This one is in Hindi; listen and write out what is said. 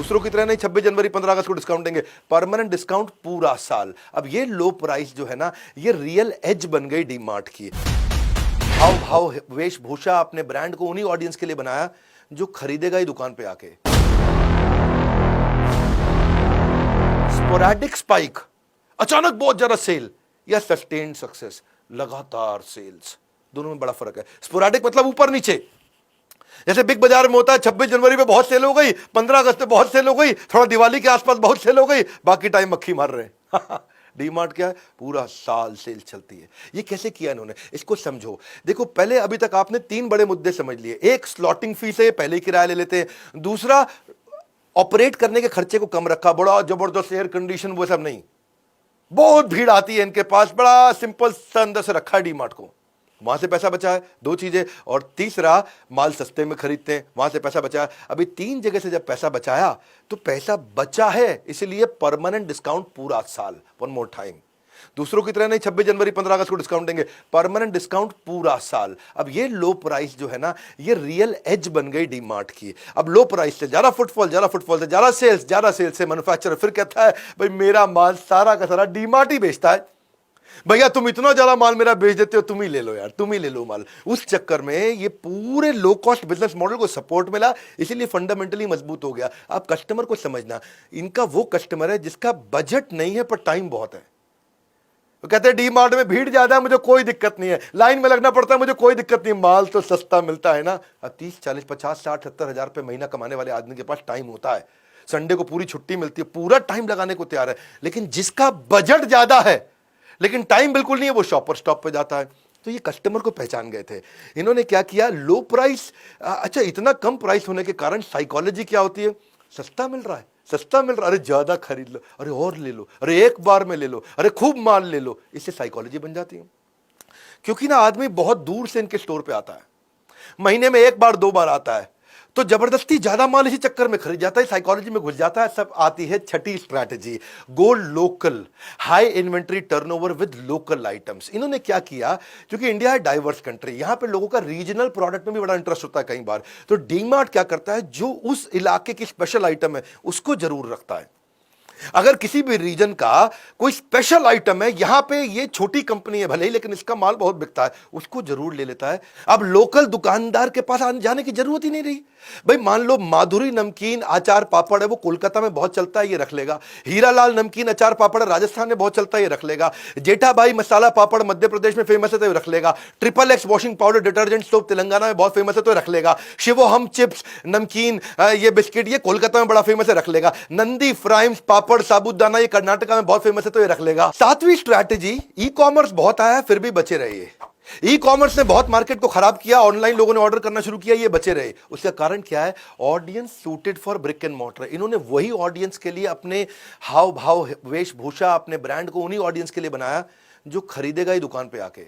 दूसरों की तरह नहीं 26 जनवरी 15 अगस्त को डिस्काउंट देंगे, परमानेंट डिस्काउंट पूरा साल। अब ये लो प्राइस जो है ना, ये रियल एज बन गई डी मार्ट की। हाव भाव वेशभूषा अपने ब्रांड को उन्हीं ऑडियंस के लिए बनाया जो खरीदेगा ही दुकान पे आके। स्पोरैडिक स्पाइक, अचानक बहुत ज्यादा सेल, या सस्टेन्ड सक्सेस, लगातार सेल्स, दोनों में बड़ा फर्क है। स्पोरैडिक मतलब ऊपर नीचे, जैसे बिग बाजार में होता है 26 जनवरी पे बहुत सेल हो गई, 15 अगस्त पे बहुत सेल हो गई, थोड़ा दिवाली के आसपास बहुत सेल हो गई, बाकी टाइम मक्खी मार रहे हैं। डी मार्ट क्या है, पूरा साल सेल चलती है। ये कैसे किया इन्होंने, इसको समझो। देखो पहले अभी तक आपने 3 बड़े मुद्दे समझ लिए। एक, स्लॉटिंग फीस है, पहले किराया ले लेते हैं। दूसरा, ऑपरेट करने के खर्चे को कम रखा, बड़ा जबरदस्त एयर कंडीशन वो सब नहीं, बहुत भीड़ आती है इनके पास, बड़ा सिंपल सा अंदर से रखा है डी मार्ट को, वहां से पैसा बचा है। 2 चीजें। और तीसरा, माल सस्ते में खरीदते हैं, वहां से पैसा बचा है। अभी 3 जगह से जब पैसा बचाया तो पैसा बचा है, इसलिए परमानेंट डिस्काउंट पूरा साल। वन मोर टाइम, दूसरों की तरह नहीं 26 जनवरी 15 अगस्त को डिस्काउंट देंगे, परमानेंट डिस्काउंट पूरा साल। अब ये लो प्राइस जो है ना, ये रियल एज बन गई डी मार्ट की। अब लो प्राइस से ज्यादा फुटफॉल, ज्यादा फुटफॉल से ज्यादा सेल्स, ज्यादा सेल्स से मैन्युफैक्चरर फिर कहता है भाई मेरा माल सारा का सारा डी मार्ट ही बेचता है, भैया तुम इतना ज्यादा माल मेरा बेच देते हो, तुम ही ले लो यार, तुम ही ले लो माल। उस चक्कर में ये पूरे लो कॉस्ट बिजनेस मॉडल को सपोर्ट मिला, इसीलिए फंडामेंटली मजबूत हो गया। आप कस्टमर को समझना, इनका वो कस्टमर है जिसका बजट नहीं है पर टाइम बहुत है। वो कहते हैं डी मार्ट में भीड़ ज्यादा है, मुझे कोई दिक्कत नहीं है, लाइन में लगना पड़ता है, मुझे कोई दिक्कत नहीं, माल तो सस्ता मिलता है ना। अब 30, 40, 50, 60, 70 हजार रुपये महीना कमाने वाले आदमी के पास टाइम होता है, संडे को पूरी छुट्टी मिलती है, पूरा टाइम लगाने को तैयार है। लेकिन जिसका बजट ज्यादा है लेकिन टाइम बिल्कुल नहीं है, वो शॉपर स्टॉप पे जाता है। तो ये कस्टमर को पहचान गए थे। इन्होंने क्या किया, लो प्राइस, अच्छा इतना कम प्राइस होने के कारण साइकोलॉजी क्या होती है, सस्ता मिल रहा है, सस्ता मिल रहा है, अरे ज्यादा खरीद लो, अरे और ले लो, अरे एक बार में ले लो, अरे खूब माल ले लो, इससे साइकोलॉजी बन जाती है। क्योंकि ना आदमी बहुत दूर से इनके स्टोर पे आता है, महीने में 1 बार 2 बार आता है, तो जबरदस्ती ज्यादा माल इसी चक्कर में खरीद जाता है, साइकोलॉजी में घुस जाता है। सब आती है छठी strategy, go local, high inventory turnover with local items. इन्होंने क्या किया, क्योंकि इंडिया है डाइवर्स कंट्री, यहां पे लोगों का रीजनल प्रोडक्ट में भी बड़ा इंटरेस्ट होता है कई बार, तो डीमार्ट क्या करता है, जो उस इलाके की स्पेशल आइटम है उसको जरूर रखता है। अगर किसी भी रीजन का कोई स्पेशल आइटम है, यहां पे ये छोटी कंपनी है भले ही, लेकिन इसका माल बहुत बिकता है, उसको जरूर ले लेता है। अब लोकल दुकानदार के पास आने जाने की जरूरत ही नहीं रही। भाई मान लो माधुरी नमकीन अचार पापड़ है, वो कोलकाता में बहुत चलता है, ये रख लेगा। हीरालाल नमकीन अचार पापड़ राजस्थान में बहुत चलता है, ये रख लेगा। जेठाभाई मसाला पापड़ मध्य प्रदेश में फेमस है, तो ये रख लेगा। Triple x washing powder detergent soap Telangana में बहुत फेमस है, तो रख लेगा। शिवोहम चिप्स नमकीन ये बिस्किट ये कोलकाता में बड़ा फेमस है, रख लेगा। नंदी फ्राइम्स पापड़ साबुदाना ये कर्नाटका में बहुत फेमस है, तो ये रख लेगा। 7वीं स्ट्रैटेजी, ई कॉमर्स बहुत आया फिर भी बचे रहिए। ई कॉमर्स ने बहुत मार्केट को खराब किया, ऑनलाइन लोगों ने ऑर्डर करना शुरू किया, ये बचे रहे। उसका कारण क्या है, audience suited for brick and mortar. इन्होंने वही ऑडियंस के लिए अपने हाव भाव वेशभूषा अपने ब्रांड को उन्हीं ऑडियंस के लिए बनाया जो खरीदेगा ही दुकान पे आके।